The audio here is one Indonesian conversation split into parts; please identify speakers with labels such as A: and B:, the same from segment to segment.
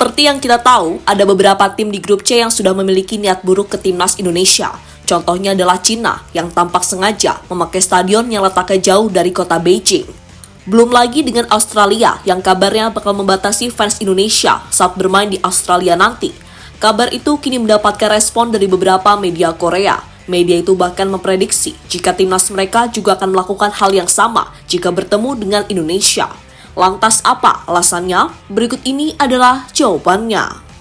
A: Seperti yang kita tahu, ada beberapa tim di grup C yang sudah memiliki niat buruk ke timnas Indonesia. Contohnya adalah Cina yang tampak sengaja memakai stadion yang letaknya jauh dari kota Beijing. Belum lagi dengan Australia yang kabarnya bakal membatasi fans Indonesia saat bermain di Australia nanti. Kabar itu kini mendapatkan respon dari beberapa media Korea. Media itu bahkan memprediksi jika timnas mereka juga akan melakukan hal yang sama jika bertemu dengan Indonesia. Lantas apa alasannya? Berikut ini adalah jawabannya.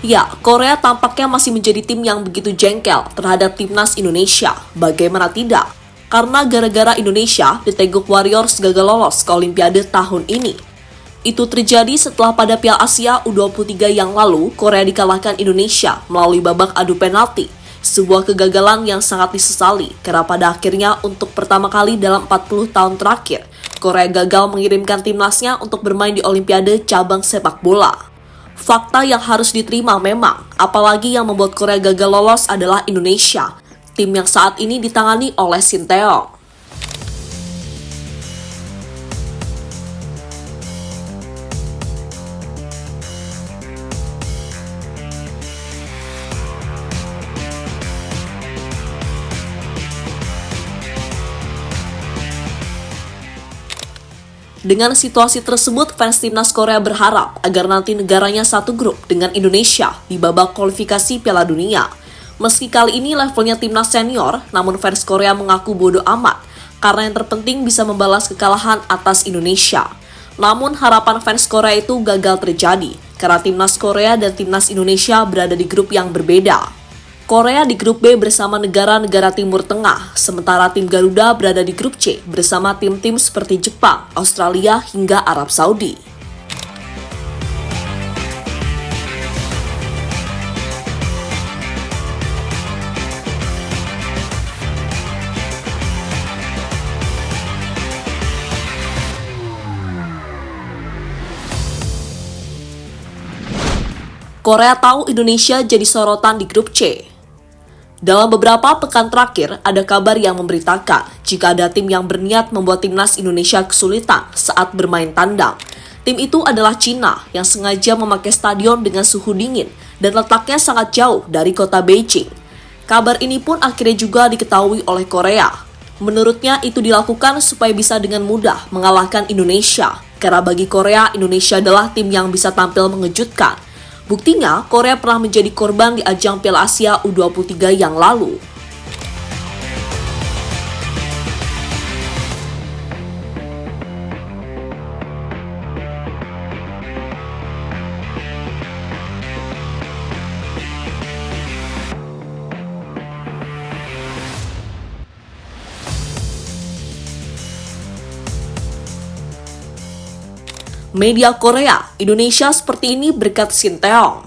A: Ya, Korea tampaknya masih menjadi tim yang begitu jengkel terhadap timnas Indonesia. Bagaimana tidak? Karena gara-gara Indonesia, The Taeguk Warriors gagal lolos ke Olimpiade tahun ini. Itu terjadi setelah pada Piala Asia U23 yang lalu, Korea dikalahkan Indonesia melalui babak adu penalti. Sebuah kegagalan yang sangat disesali, karena pada akhirnya untuk pertama kali dalam 40 tahun terakhir, Korea gagal mengirimkan timnasnya untuk bermain di Olimpiade cabang sepak bola. Fakta yang harus diterima memang, apalagi yang membuat Korea gagal lolos adalah Indonesia, tim yang saat ini ditangani oleh Sinteyong. Dengan situasi tersebut, fans timnas Korea berharap agar nanti negaranya satu grup dengan Indonesia di babak kualifikasi Piala Dunia. Meski kali ini levelnya timnas senior, namun fans Korea mengaku bodoh amat karena yang terpenting bisa membalas kekalahan atas Indonesia. Namun harapan fans Korea itu gagal terjadi karena timnas Korea dan timnas Indonesia berada di grup yang berbeda. Korea di grup B bersama negara-negara Timur Tengah, sementara tim Garuda berada di grup C bersama tim-tim seperti Jepang, Australia, hingga Arab Saudi. Korea tahu Indonesia jadi sorotan di grup C. Dalam beberapa pekan terakhir, ada kabar yang memberitakan jika ada tim yang berniat membuat timnas Indonesia kesulitan saat bermain tandang. Tim itu adalah Cina yang sengaja memakai stadion dengan suhu dingin dan letaknya sangat jauh dari kota Beijing. Kabar ini pun akhirnya juga diketahui oleh Korea. Menurutnya itu dilakukan supaya bisa dengan mudah mengalahkan Indonesia. Karena bagi Korea, Indonesia adalah tim yang bisa tampil mengejutkan. Buktinya, Korea pernah menjadi korban di ajang Piala Asia U23 yang lalu. Media Korea, Indonesia seperti ini berkat Sinteyong.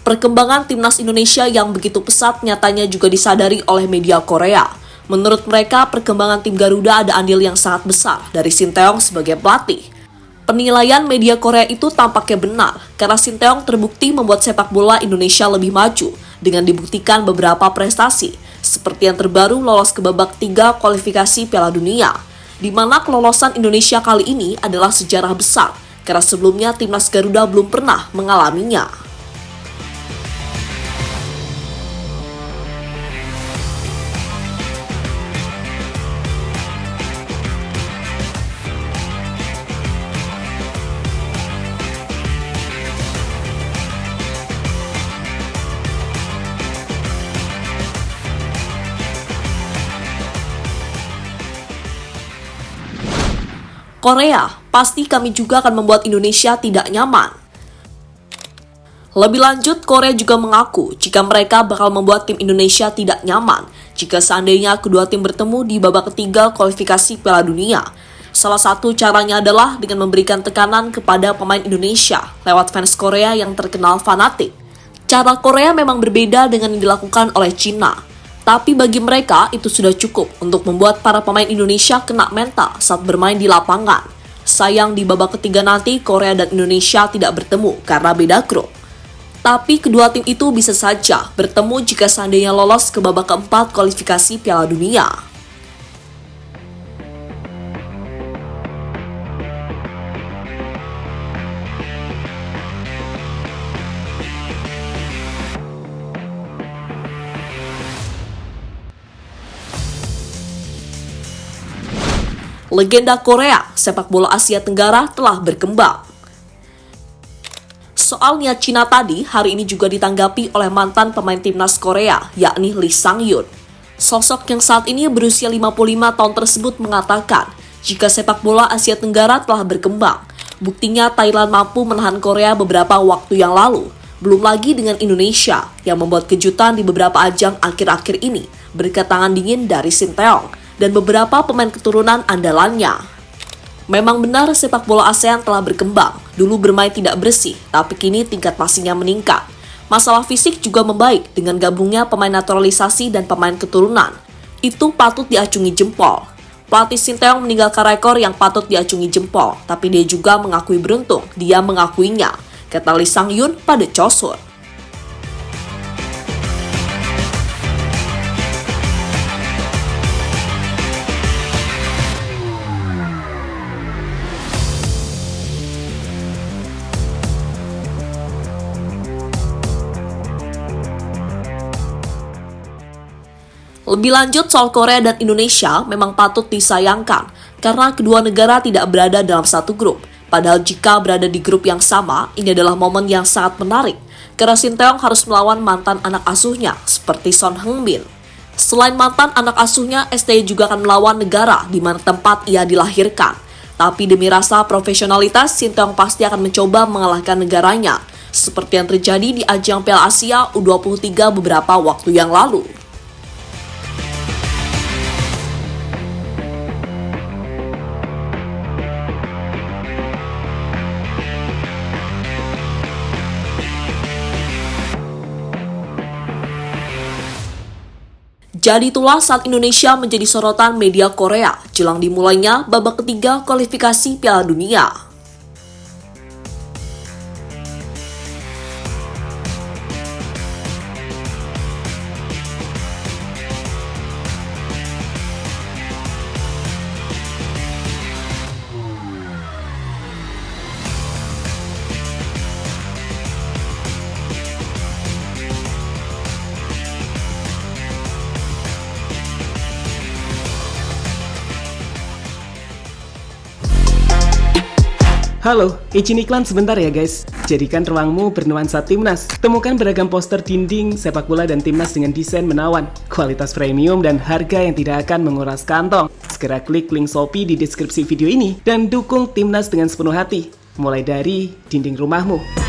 A: Perkembangan timnas Indonesia yang begitu pesat nyatanya juga disadari oleh media Korea. Menurut mereka, perkembangan tim Garuda ada andil yang sangat besar dari Sinteyong sebagai pelatih. Penilaian media Korea itu tampaknya benar, karena Sinteyong terbukti membuat sepak bola Indonesia lebih maju dengan dibuktikan beberapa prestasi, seperti yang terbaru lolos ke babak 3 kualifikasi Piala Dunia. Di mana kelolosan Indonesia kali ini adalah sejarah besar, karena sebelumnya timnas Garuda belum pernah mengalaminya. Korea, pasti kami juga akan membuat Indonesia tidak nyaman. Lebih lanjut, Korea juga mengaku jika mereka bakal membuat tim Indonesia tidak nyaman jika seandainya kedua tim bertemu di babak ketiga kualifikasi Piala Dunia. Salah satu caranya adalah dengan memberikan tekanan kepada pemain Indonesia lewat fans Korea yang terkenal fanatik. Cara Korea memang berbeda dengan yang dilakukan oleh Cina, tapi bagi mereka itu sudah cukup untuk membuat para pemain Indonesia kena mental saat bermain di lapangan. Sayang di babak ketiga nanti Korea dan Indonesia tidak bertemu karena beda grup. Tapi kedua tim itu bisa saja bertemu jika seandainya lolos ke babak keempat kualifikasi Piala Dunia. Legenda Korea, sepak bola Asia Tenggara telah berkembang. Soal niat Cina tadi, hari ini juga ditanggapi oleh mantan pemain timnas Korea, yakni Lee Sang-yun. Sosok yang saat ini berusia 55 tahun tersebut mengatakan, jika sepak bola Asia Tenggara telah berkembang, buktinya Thailand mampu menahan Korea beberapa waktu yang lalu. Belum lagi dengan Indonesia, yang membuat kejutan di beberapa ajang akhir-akhir ini, berkat tangan dingin dari Sinteyong dan beberapa pemain keturunan andalannya. Memang benar sepak bola ASEAN telah berkembang, dulu bermain tidak bersih, tapi kini tingkat passingnya meningkat. Masalah fisik juga membaik dengan gabungnya pemain naturalisasi dan pemain keturunan. Itu patut diacungi jempol. Pelatih Sinteyong meninggalkan rekor yang patut diacungi jempol, tapi dia juga mengakui beruntung, dia mengakuinya, kata Lee Sang-yun pada Chosun. Lebih lanjut soal Korea dan Indonesia memang patut disayangkan karena kedua negara tidak berada dalam satu grup. Padahal jika berada di grup yang sama, ini adalah momen yang sangat menarik karena Sinteyong harus melawan mantan anak asuhnya seperti Son Heung-min. Selain mantan anak asuhnya, STY juga akan melawan negara di mana tempat ia dilahirkan. Tapi demi rasa profesionalitas, Sinteyong pasti akan mencoba mengalahkan negaranya seperti yang terjadi di ajang Piala Asia U23 beberapa waktu yang lalu. Jadi itulah saat Indonesia menjadi sorotan media Korea jelang dimulainya babak ketiga kualifikasi Piala Dunia.
B: Halo, izin iklan sebentar ya guys. Jadikan ruangmu bernuansa timnas. Temukan beragam poster dinding, sepak bola dan timnas dengan desain menawan, kualitas premium dan harga yang tidak akan menguras kantong. Segera klik link Shopee di deskripsi video ini dan dukung timnas dengan sepenuh hati. Mulai dari dinding rumahmu.